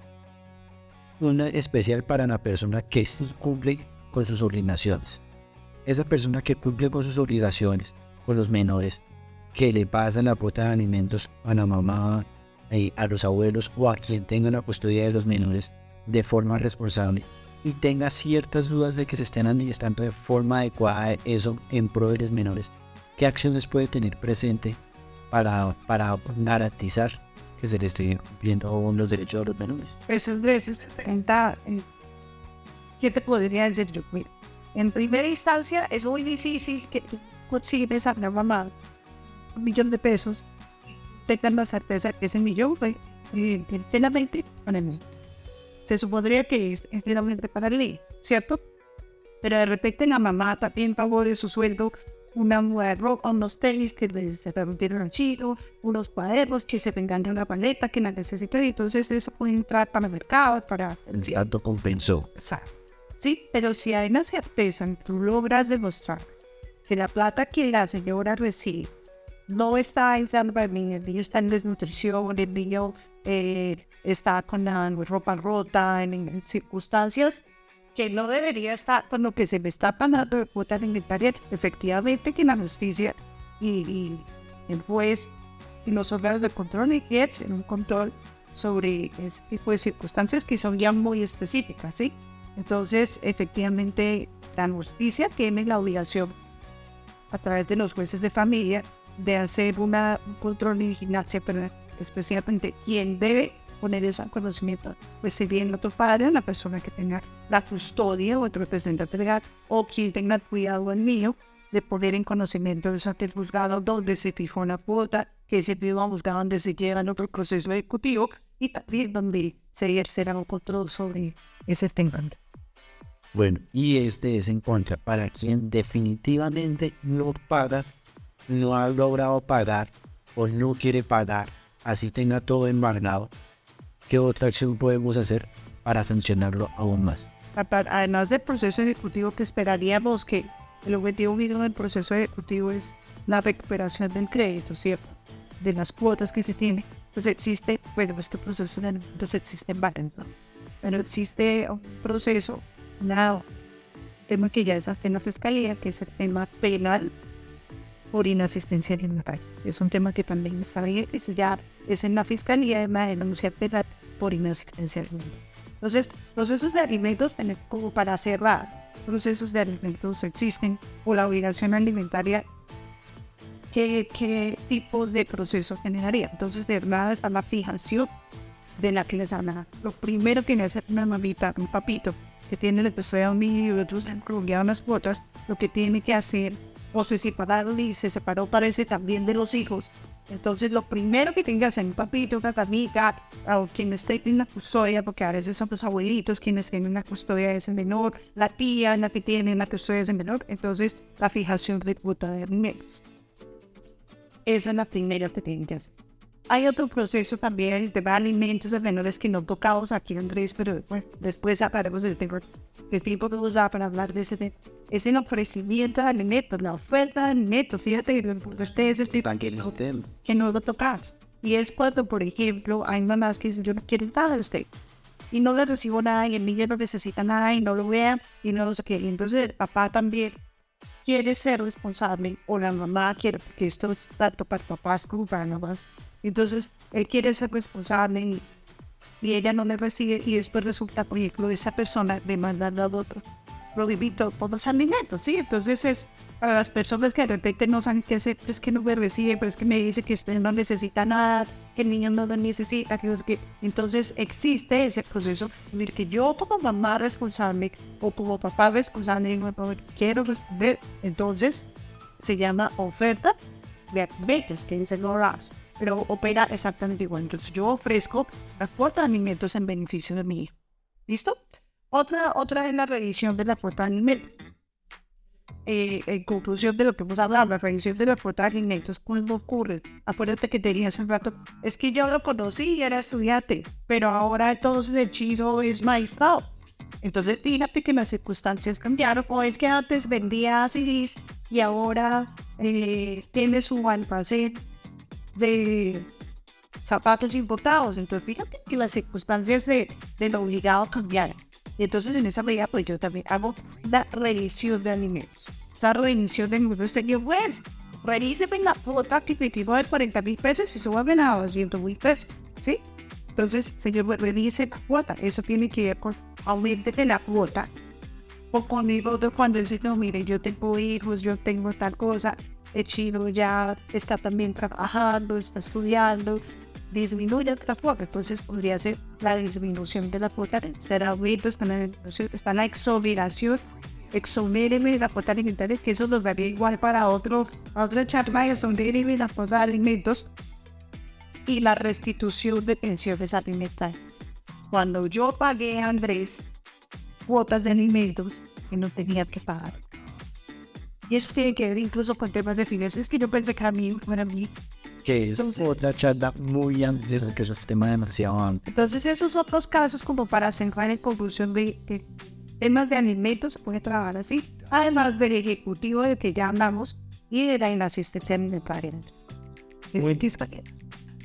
Una especial para la persona que sí cumple con sus obligaciones. Esa persona que cumple con sus obligaciones, con los menores, que le pasan la cuota de alimentos a la mamá, a los abuelos o a quien tenga la custodia de los menores de forma responsable y tenga ciertas dudas de que se estén administrando de forma adecuada eso en pro de los menores, ¿qué acciones puede tener presente para garantizar que se le esté cumpliendo los derechos de los menores? Pues Andrés, esta pregunta, ¿qué te podría decir yo? Mira, en primera instancia es muy difícil que tú consigas a una mamá $1,000,000 de pesos, tengan la certeza que ese millón fue enteramente para el niño. Se supondría que es enteramente para el niño, ¿cierto? Pero de repente la mamá también pagó de su sueldo una muda de ropa, unos tenis que se rompieron al chino, unos cuadernos que se vengan de una paleta que la necesita, y entonces eso puede entrar para el mercado, para el dato compensó. Exacto. Sí, pero si hay una certeza, tú logras demostrar que la plata que la señora recibe no está entrando para el niño está en desnutrición, el niño está con la ropa rota, en circunstancias que no debería estar con lo que se me está pagando de cuota alimentaria. Efectivamente que la justicia y el juez y los órganos de control ejercen un control sobre ese tipo de circunstancias que son ya muy específicas, ¿sí? Entonces, efectivamente, la justicia tiene la obligación, a través de los jueces de familia, de hacer un control y vigilancia, pero especialmente quien debe poner eso al conocimiento, pues si bien otro padre, la persona que tenga la custodia o otro representante legal, o quien tenga cuidado del niño, de poner en conocimiento eso ante el juzgado donde se fijó una cuota, que ese mismo juzgado donde se lleva otro proceso ejecutivo y también donde se ejercerá un control sobre ese tema. Bueno, y este es en contra para quien definitivamente no paga, no ha logrado pagar o no quiere pagar, así tenga todo embargado. ¿Qué otra acción podemos hacer para sancionarlo aún más? Además del proceso ejecutivo, que esperaríamos que el objetivo mínimo del proceso ejecutivo es la recuperación del crédito, ¿cierto? De las cuotas que se tiene. Pues existe, bueno, este proceso de alimentos existe en varios, ¿no? Pero existe un proceso, un tema que ya es en la fiscalía, que es el tema penal por inasistencia alimentaria. Es un tema que también está bien, eso ya es en la fiscalía, en la denuncia penal por inasistencia alimentaria. Entonces, procesos de alimentos, como para cerrar, procesos de alimentos existen, o la obligación alimentaria, ¿qué tipos de proceso generaría? Entonces, de verdad está la fijación de la que les hablaba. Lo primero que hace una mamita, un papito, que tiene el episodio de un niño y otros han colombiado unas cuotas, lo que tiene que hacer, o se separaron y se separó, parece, también de los hijos. Entonces, lo primero que tenga que hacer un papito, una mamita, o quien esté en la custodia, porque a veces son los abuelitos quienes tienen la custodia de ese menor, la tía la que tiene la custodia de ese menor. Entonces, la fijación de cuota de alimentos. Esa es la primera que tienen que hacer. Hay otro proceso también, el tema de alimentos de menores, que no tocamos aquí, Andrés, pero bueno, después hablaremos del tema que tiempo que usar para hablar de ese tema. Es el ofrecimiento de alimentos, la oferta de alimentos. Fíjate que este es el tipo que no lo tocamos. Y es cuando, por ejemplo, hay mamás que dicen, yo no quiero nada de usted. Y no le recibo nada, y el niño no necesita nada, y no lo vea, y no lo sé qué. Y entonces el papá también quiere ser responsable, o la mamá quiere, porque esto es tanto para papás como para mamás. Entonces, él quiere ser responsable y ella no le recibe, y después resulta, por ejemplo, esa persona demandando al otro prohibido por los alimentos, ¿sí? Entonces es para las personas que de repente no saben qué hacer, es que no me recibe, pero es que me dice que usted no necesita nada, que el niño no lo necesita, que no sé qué. Entonces existe ese proceso en el que yo como mamá responsable o como papá responsable quiero responder. Entonces se llama oferta de alimentos, que dicen los RAS, pero opera exactamente igual. Entonces yo ofrezco la cuota de alimentos en beneficio de mi hijo. ¿Listo? Otra es la revisión de la cuota de alimentos. En conclusión de lo que hemos hablado, la revisión de la cuota de alimentos, ¿cuándo ocurre? Acuérdate que te dije hace un rato, es que yo lo conocí y era estudiante, pero ahora entonces el chizo es maestrado. Entonces fíjate que las circunstancias cambiaron, o es que antes vendía así y ahora tiene su almacén de zapatos importados. Entonces fíjate que las circunstancias de lo obligado cambiaron. Y entonces en esa medida pues yo también hago la revisión de alimentos. Esa revisión de alimentos pues revíseme la cuota que me tiró de 40,000 pesos y suban a 200,000 pesos, ¿sí? Entonces, señor, revise la cuota. Eso tiene que ver con aumentete la cuota. O conmigo cuando dice, no, mire, yo tengo hijos, yo tengo tal cosa, el chino ya está también trabajando, está estudiando, disminuye la cuota. Entonces podría ser la disminución de la cuota, será aumento, está la exoneración, exonéreme la cuota alimentaria, que eso nos daría igual para otra charla, exonéreme la cuota de alimentos y la restitución de pensiones alimentarias. Cuando yo pagué a Andrés cuotas de alimentos que no tenía que pagar. Y eso tiene que ver incluso con temas de finanzas. Es que yo pensé que a mí, para mí, que es otra charla muy amplia, que es un tema demasiado amplio. Entonces esos otros casos, como para centrar en conclusión de que temas de alimentos se puede trabajar así, además del ejecutivo del que ya hablamos y de la inasistencia alimentaria.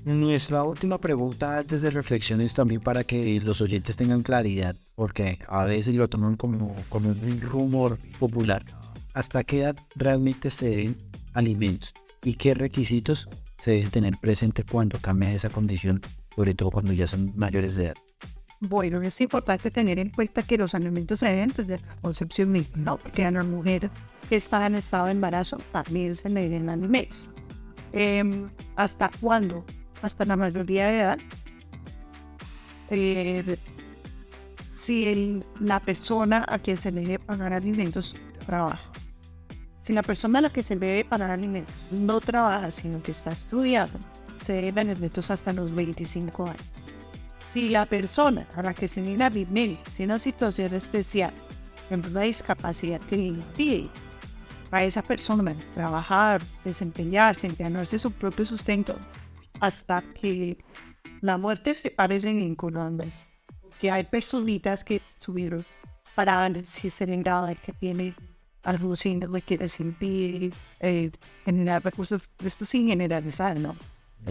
Nuestra última pregunta antes de reflexiones también para que los oyentes tengan claridad, porque a veces lo toman como un rumor popular. ¿Hasta qué edad realmente se deben alimentos? ¿Y qué requisitos se deben tener presentes cuando cambia esa condición, sobre todo cuando ya son mayores de edad? Bueno, es importante tener en cuenta que los alimentos se deben desde la concepción misma, ¿no? Porque a la mujer que está en estado de embarazo también se le deben alimentos. ¿Hasta cuándo? Hasta la mayoría de edad. Si la persona a quien se le debe pagar alimentos trabaja. Si la persona a la que se debe pagar alimentos no trabaja, sino que está estudiando, se deben alimentos hasta los 25 años. Si la persona a la que se deben alimentos tiene una situación especial, por una discapacidad que le impide a esa persona trabajar, desempeñarse, ganarse su propio sustento, hasta que la muerte se parecen en Colombia, que hay personitas que subieron parálisis cerebral, que tienen algún síndrome que les impide generar recursos, esto sin generalizar, ¿no?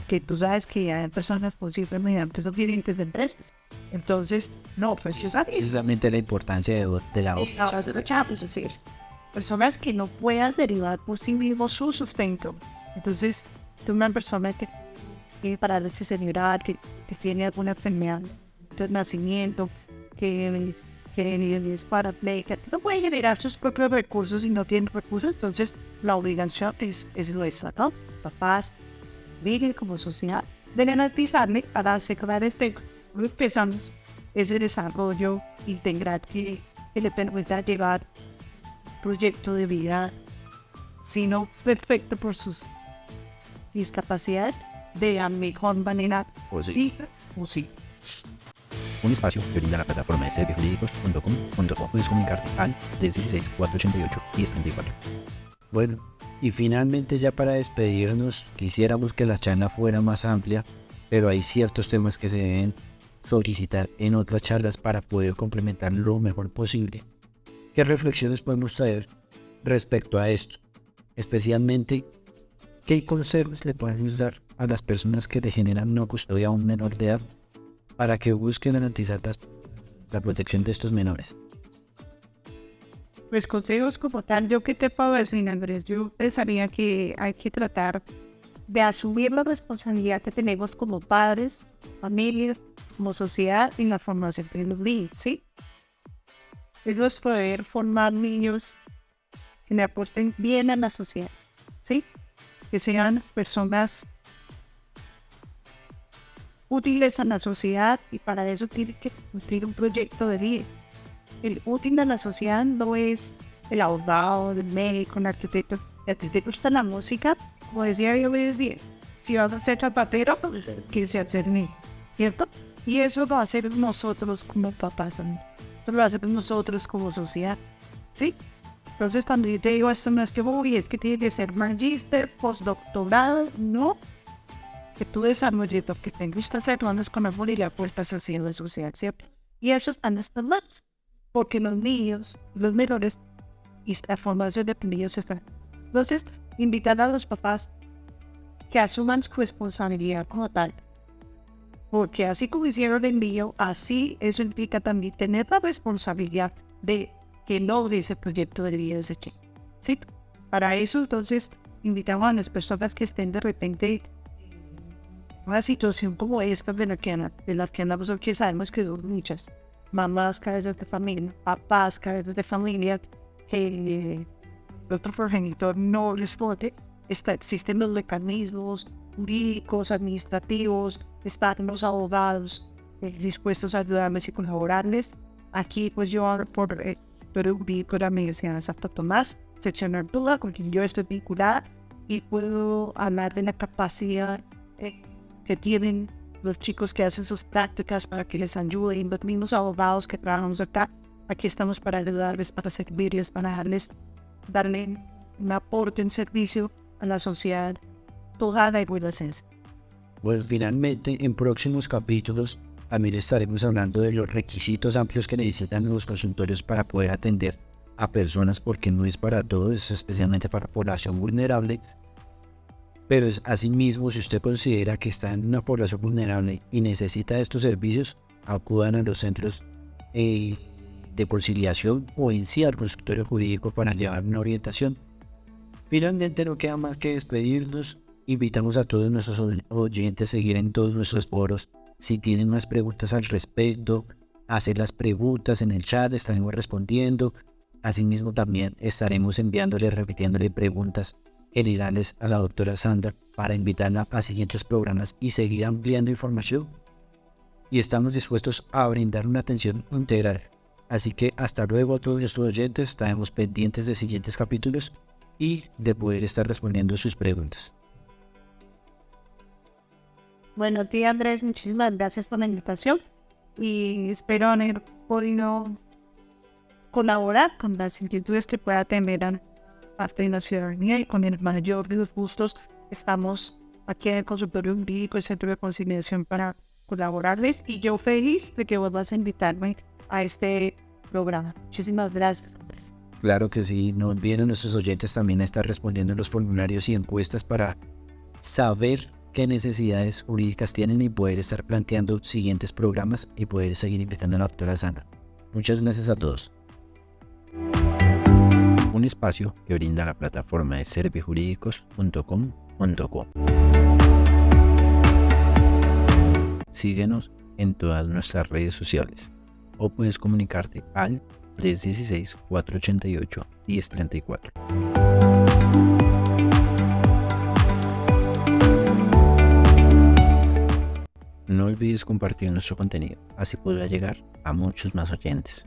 Que tú sabes que hay personas con síndrome de son clientes de empresas. Entonces, no, pues yo sabía. Precisamente la importancia de la obra. Es decir, personas que no puedan derivar por sí mismos su sustento. Entonces, tú una persona que tiene parálisis cerebral, que tiene alguna enfermedad de nacimiento, que es parapléjica, no puede generar sus propios recursos y no tiene recursos, entonces la obligación es nuestra, ¿no? Papás, familia como sociedad, de garantizarle para asegurar empezamos ese desarrollo integral que le permita llevar un proyecto de vida, sino perfecto por sus discapacidades, de la mejor manera posible. Un espacio que brinda la plataforma de serviosjurídicos.com. Puedes comunicarte al 316-488-1034. Bueno, y finalmente ya para despedirnos, quisiéramos que la charla fuera más amplia, pero hay ciertos temas que se deben solicitar en otras charlas para poder complementar lo mejor posible. ¿Qué reflexiones podemos traer respecto a esto? Especialmente, ¿qué consejos le podemos dar a las personas que le generan una custodia a un menor de edad para que busquen garantizar la protección de estos menores? Pues consejos como tal, ¿yo qué te puedo decir, Andrés? Yo pensaría que hay que tratar de asumir la responsabilidad que tenemos como padres, familia, como sociedad en la formación de los niños, ¿sí? Eso es poder formar niños que le aporten bien a la sociedad, ¿sí? Que sean personas útiles a la sociedad, y para eso tiene que cumplir un proyecto de vida. El útil a la sociedad no es el abogado, el médico, el arquitecto. Si a ti te gusta la música, como decía yo, 10. Si vas a ser zapatero, pues que sea ser niño, ¿cierto? Y eso lo hacemos nosotros como papás, ¿no? Eso lo hacemos nosotros como sociedad, ¿sí? Entonces, cuando yo te digo esto, no es que es que tiene que ser magíster, postdoctorado, no. Que tú desarrolles lo que te gusta hacer, no andes con amor y le apuestas haciendo en sociedad, ¿cierto? Y eso está en estas manos, porque los niños, los menores, y la formación de niños están. Entonces, invitar a los papás que asuman su responsabilidad como tal, porque así como hicieron el envío, así eso implica también tener la responsabilidad de que logre ese proyecto de vida de ese chico, ¿sí? Para eso, entonces, invitamos a las personas que estén de repente una situación como esta de la que andamos, porque sabemos que son muchas mamás, cabezas de familia, papás, cabezas de familia, que el otro progenitor no responde. Existen los mecanismos jurídicos, administrativos, están los abogados dispuestos a ayudarles y colaborarles. Aquí pues yo hablo por la Universidad de Santo Tomás, sección Artula, con quien yo estoy vinculada, y puedo hablar de la capacidad que tienen los chicos que hacen sus prácticas para que les ayuden, los mismos abogados que trabajamos acá. Aquí estamos para ayudarles, para servirles, para darle un aporte, un servicio a la sociedad toda y buena esencia. Pues finalmente, en próximos capítulos también estaremos hablando de los requisitos amplios que necesitan los consultorios para poder atender a personas, porque no es para todos, es especialmente para población vulnerable. Pero es asimismo, si usted considera que está en una población vulnerable y necesita estos servicios, acudan a los centros de conciliación o en sí al consultorio jurídico para llevar una orientación. Finalmente no queda más que despedirnos. Invitamos a todos nuestros oyentes a seguir en todos nuestros foros. Si tienen más preguntas al respecto, hacer las preguntas en el chat, estaremos respondiendo. Asimismo también estaremos repitiéndole preguntas generales a la doctora Sandra para invitarla a siguientes programas y seguir ampliando información. Y estamos dispuestos a brindar una atención integral. Así que hasta luego a todos nuestros oyentes, estaremos pendientes de siguientes capítulos y de poder estar respondiendo sus preguntas. Bueno, tía Andrés, muchísimas gracias por la invitación y espero haber podido colaborar con las inquietudes que pueda tener a parte de la ciudadanía, y con el mayor de los gustos estamos aquí en el Consultorio Jurídico y Centro de Conciliación para colaborarles, y yo feliz de que vuelvas a invitarme a este programa. Muchísimas gracias, Andrés. Claro que sí, no olviden a nuestros oyentes también a estar respondiendo en los formularios y encuestas para saber qué necesidades jurídicas tienen y poder estar planteando siguientes programas y poder seguir invitando a la doctora Sandra. Muchas gracias a todos. Un espacio que brinda la plataforma de servijurídicos.com.co. Síguenos en todas nuestras redes sociales o puedes comunicarte al 316-488-1034. No olvides compartir nuestro contenido, así podrá llegar a muchos más oyentes.